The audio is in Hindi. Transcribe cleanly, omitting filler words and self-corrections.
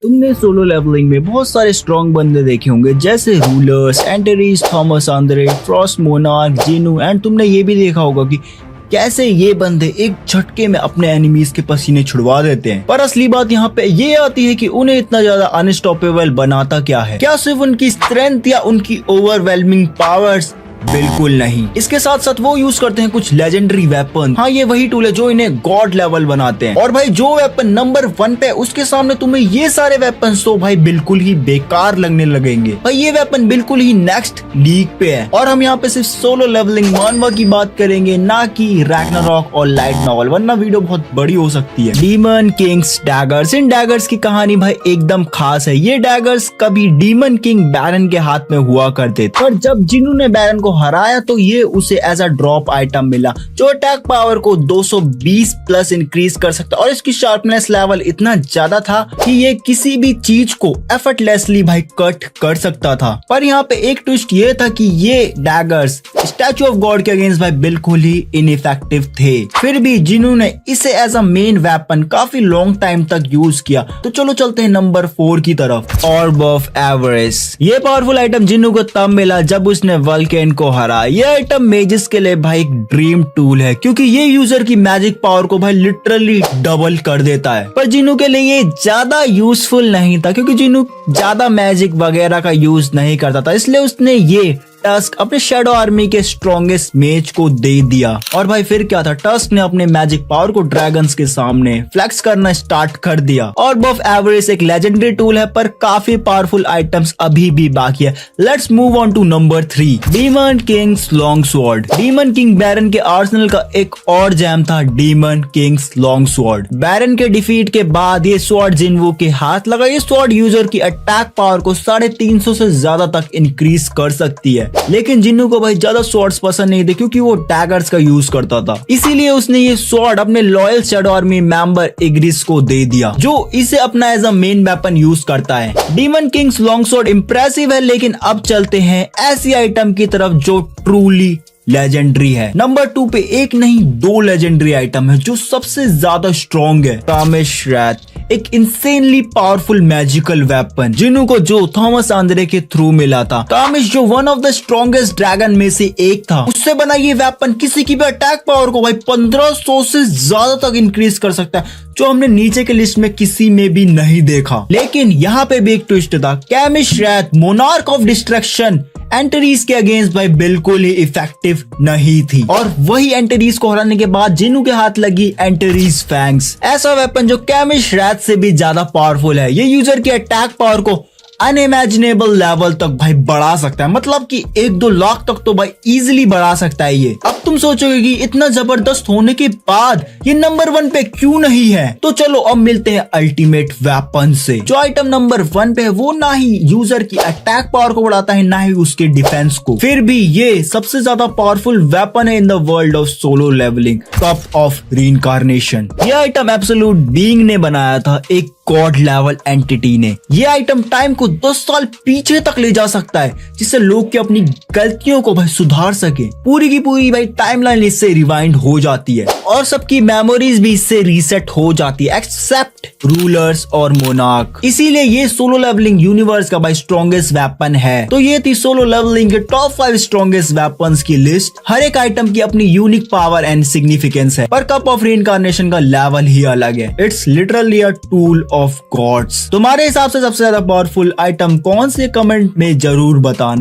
तुमने सोलो लेवलिंग में बहुत सारे स्ट्रॉन्ग बंदे देखे होंगे जैसे rulers, Antares, Thomas Andre, Frost Monarch, Jinwoo and तुमने ये भी देखा होगा कि कैसे ये बंदे एक झटके में अपने एनिमीज के पसीने छुड़वा देते हैं। पर असली बात यहाँ पे ये आती है कि उन्हें इतना ज्यादा अनस्टॉपेबल बनाता क्या है? क्या सिर्फ उनकी स्ट्रेंथ या उनकी ओवरवेलमिंग पावर्स? बिल्कुल नहीं। इसके साथ साथ वो यूज करते हैं कुछ लेजेंडरी वेपन। हाँ, ये वही टूल है जो इन्हें गॉड लेवल बनाते हैं। और भाई जो वेपन नंबर 1 पे उसके सामने तुम्हें ये सारे वेपन तो भाई बिल्कुल ही बेकार लगने लगेंगे। भाई ये वेपन बिल्कुल ही नेक्स्ट लीग पे है। और हम यहाँ पे सिर्फ सोलो लेवलिंग मानवा की बात करेंगे, ना कि रैग्नारॉक और लाइट नॉवल, वरना वीडियो बहुत बड़ी हो सकती है। Demon king's daggers. इन डैगर्स की कहानी भाई एकदम खास है। ये डैगर्स कभी डीमन किंग बैरन के हाथ में हुआ करते थे, पर जब जिन्हों ने बैरन को हराया तो ये उसे एज अ ड्रॉप आइटम मिला जो अटैक पावर को 220 प्लस इंक्रीज कर सकता है। और इसकी शार्पनेस लेवल इतना ज्यादा था कि ये किसी भी चीज को एफर्टलेसली भाई कट कर सकता था। पर यहाँ पे एक ट्विस्ट ये था कि ये डैगर्स स्टैचू ऑफ गॉड के अगेंस्ट भाई बिल्कुल ही इनइफेक्टिव थे। फिर भी जिन्होंने इसे एज अ मेन वेपन काफी लॉन्ग टाइम तक यूज किया। तो चलो चलते हैं नंबर 4 की तरफ, ऑर्ब ऑफ एवरेस। ये पावरफुल आइटम जिन्हों को तब मिला जब उसने वल्केन को हरा। ये आइटम मेजिस के लिए भाई एक ड्रीम टूल है क्योंकि ये यूजर की मैजिक पावर को भाई लिटरली डबल कर देता है। पर जिन्हों के लिए ये ज्यादा यूजफुल नहीं था क्योंकि जिन्हों ज्यादा मैजिक वगैरह का यूज नहीं करता था, इसलिए उसने ये टस्क अपने शैडो आर्मी के स्ट्रॉन्गेस्ट मेज को दे दिया। और भाई फिर क्या था, टस्क ने अपने मैजिक पावर को ड्रैगन्स के सामने फ्लेक्स करना स्टार्ट कर दिया। ऑर्ब ऑफ एवरेस एक लेजेंडरी टूल है पर काफी पावरफुल आइटम्स अभी भी बाकी है। Let's move on to number 3, demon king's long sword. Demon king Baran के आर्सेनल का एक और जैम था demon king's long sword. Baran के डिफीट के बाद ये स्वॉर्ड जिन्वू के हाथ लगा। ये स्वॉर्ड यूजर की अटैक पावर को 350 से ज्यादा तक इंक्रीज कर सकती है। लेकिन जिन्नू को भाई ज्यादा स्वॉर्ड्स पसंद नहीं थे क्योंकि वो डैगर्स का यूज करता था। इसीलिए उसने ये स्वॉर्ड अपने loyal shadow army member Igris को दे दिया जो इसे अपना as a main weapon use करता है। Demon king's long sword impressive है, लेकिन अब चलते हैं ऐसी आइटम की तरफ जो ट्रूली लेजेंडरी है। नंबर 2 पे एक नहीं 2 लेजेंडरी आइटम है जो सबसे ज्यादा स्ट्रॉन्ग है। तामिश रैथ, एक इंसेनली पावरफुल मैजिकल वेपन जिन्हों को जो थॉमस आंद्रे के थ्रू मिला था। तामिश जो one of the strongest dragon में से एक था, उससे बना ये वेपन किसी की भी अटैक पावर को भाई 1500 से ज्यादा तक इंक्रीज कर सकता है, जो हमने नीचे के लिस्ट में किसी में भी नहीं देखा। लेकिन यहाँ पे भी एक ट्विस्ट था। कैमिश रैथ मोनार्क ऑफ डिस्ट्रक्शन एंटरीज के अगेंस्ट भाई बिल्कुल ही इफेक्टिव नहीं थी। और वही एंटरीज को हराने के बाद जिन्हों के हाथ लगी एंटरीज फैंग्स, ऐसा वेपन जो कैमिश रैथ से भी ज्यादा पावरफुल है। ये यूजर की अटैक पावर को अनइमेजिनेबल लेवल तक भाई बढ़ा सकता है, मतलब कि 1-2 लाख तक तो भाई इजीली बढ़ा सकता है ये। अब तुम सोचोगे कि इतना जबरदस्त होने के बाद ये नंबर 1 पे क्यों नहीं है? तो चलो अब मिलते हैं अल्टीमेट वेपन से। जो आइटम नंबर 1 पे है वो ना ही यूजर की अटैक पावर को बढ़ाता है, ना ही उसके डिफेंस को। फिर भी ये सबसे ज्यादा पावरफुल वेपन है in the world of Solo Leveling, cup of reincarnation. ये आइटम एब्सोल्यूट बीइंग ने बनाया था, एक गॉड लेवल एंटिटी ने। ये आइटम टाइम को 10 साल पीछे तक ले जा सकता है, जिससे लोग की अपनी गलतियों को भाई सुधार सके। पूरी की पूरी भाई टाइमलाइन इससे रिवाइंड हो जाती है और सबकी मेमोरीज भी इससे रीसेट हो जाती है, एक्सेप्ट रूलर्स और मोनार्क। इसीलिए ये सोलो लेवलिंग यूनिवर्स का भाई स्ट्रॉन्गेस्ट वेपन है। तो ये थी सोलो लेवलिंग के टॉप 5 स्ट्रॉन्गेस्ट वेपन्स की लिस्ट। हर एक आइटम की अपनी यूनिक पावर एंड सिग्निफिकेंस है, पर कप ऑफ रीइंकार्नेशन का लेवल ही अलग है। It's literally a tool of gods. तुम्हारे हिसाब से सबसे ज्यादा पावरफुल आइटम कौन से? कमेंट में जरूर बताना।